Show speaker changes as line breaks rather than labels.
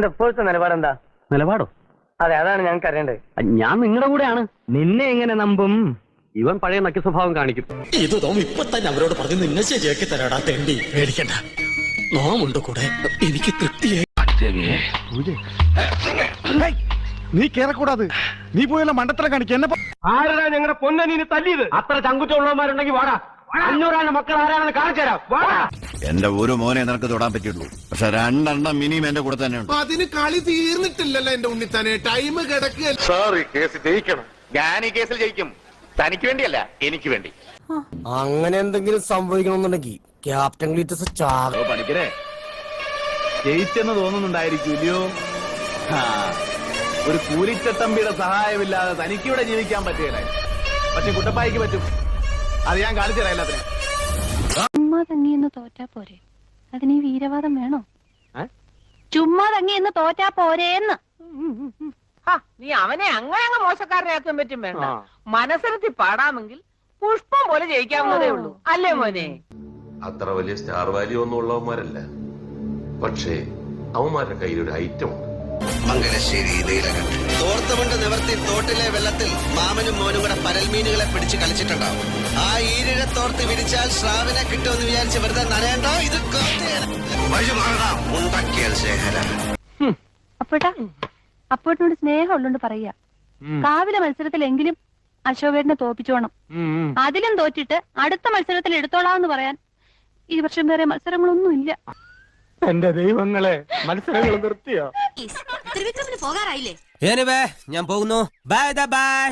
നിങ്ങളുടെ ഇപ്പോഴത്തെ നിലപാടെന്താ?
നിലപാടോ?
അതെ, അതാണ് ഞങ്ങൾക്ക് അറിയേണ്ടത്.
ഞാൻ നിങ്ങളുടെ കൂടെയാണ്.
നിന്നെ എങ്ങനെ നമ്പും?
ഇവൻ പഴയ നക്കി സ്വഭാവം കാണിക്കും.
ഇത് ഇപ്പൊ തന്നെ അവരോട് പറഞ്ഞു നിന്നെ ശരിയാക്കി തരാടാ തെണ്ടി. പേടിക്കണ്ട, നോമുണ്ട് കൂടെ. എനിക്ക് തൃപ്തിയായി.
നീ കേറക്കൂടാത്. നീ പോയല്ല മണ്ടത്തരം കാണിക്ക.
ആരാ ഞങ്ങളുടെ പൊന്നനീന് തല്ലിയത്?
അത്ര ചങ്കുറ്റുള്ളവന്മാരുണ്ടെങ്കിൽ വാടാ. 500 മക്കൾ ആരാണെന്ന് കാണിച്ചു തരാം. വാടാ.
എന്റെ ഒരു മോനെ നിനക്ക് തൊടാൻ പറ്റുള്ളൂ. പക്ഷെ 2 മിനിമം എന്റെ കൂടെ തന്നെ ഉണ്ട്.
അതിന് കളി തീർന്നിട്ടില്ലല്ലോ എന്റെ ഉണ്ണിത്താനെ. ടൈം കിടക്കുക.
സാർ ഈ കേസ് ജയിക്കണം. ഞാൻ ഈ കേസിൽ ജയിക്കും. തനിക്ക് വേണ്ടിയല്ല, എനിക്ക് വേണ്ടി.
അങ്ങനെ എന്തെങ്കിലും സംഭവിക്കണമെന്നുണ്ടെങ്കിൽ ക്യാപ്റ്റൻ ഗ്ലീറ്റസ്
പഠിക്കരേ ജയിച്ചെന്ന് തോന്നുന്നുണ്ടായിരിക്കും ഇല്ലയോ? ഒരു കൂലിച്ചട്ടമ്പിയുടെ സഹായമില്ലാതെ തനിക്കിവിടെ ജീവിക്കാൻ പറ്റുകയില്ല. പക്ഷെ കുട്ടപ്പായിക്ക് പറ്റും. അത് ഞാൻ കാണിച്ചു തരാം എല്ലാത്തിനും.
ചുമ്മാ തങ്ങിയെന്ന് തോറ്റാ പോരെ? അതിന് ഈ വീരവാദം വേണോ? ചുമ്മാ തങ്ങിയെന്ന് തോറ്റാ പോരേന്ന്.
നീ അവനെ അങ്ങനെ അങ്ങ് മോശക്കാരനാക്കാൻ പറ്റും വേണ്ട. മനസ്സിലെത്തി പാടാമെങ്കിൽ പുഷ്പം പോലെ ജയിക്കാവുന്നതേ ഉള്ളൂ, അല്ലേ മോനെ?
അത്ര വലിയ സ്റ്റാർ വാല്യൂ ഒന്നും ഉള്ളവന്മാരല്ല. പക്ഷേ അവന്മാരുടെ കയ്യിൽ ഒരു ഐറ്റം ഉണ്ട്.
മംഗലശ്ശേരി നീലകണ്ഠൻ തോർത്തുകൊണ്ട് നിവർത്തി തോട്ടിലെ വെള്ളത്തിൽ മാമനും മോനും കൂടെ പരൽമീനുകളെ പിടിച്ച് കളിച്ചിട്ടുണ്ടാവും. ആ ഈരിഴ തോർത്ത് വിരിച്ചാൽ ശ്രാവിനെ കിട്ടുമെന്ന് വിചാരിച്ച് വെറുതെ നനയണ്ടോ? ഇത് ഉണ്ടാക്കിയാൽ ശേഖര.
അപ്പോട്ടിനോട് സ്നേഹം ഉള്ളോണ്ട് പറയാ, കാവിലെ മത്സരത്തിലെങ്കിലും അശോകേട്ടനെ തോപ്പിച്ചോണം. അതിലും തോറ്റിട്ട് അടുത്ത മത്സരത്തിൽ എടുത്തോളാന്ന് പറയാൻ ഈ വർഷം വേറെ മത്സരങ്ങളൊന്നും ഇല്ല.
എന്റെ ദൈവങ്ങളെ, മത്സരങ്ങൾ നിർത്തിയോ?
ത്രിവിക്രമിന് പോകാറായില്ലേ?
ഞാൻ പോകുന്നു. Bye bye.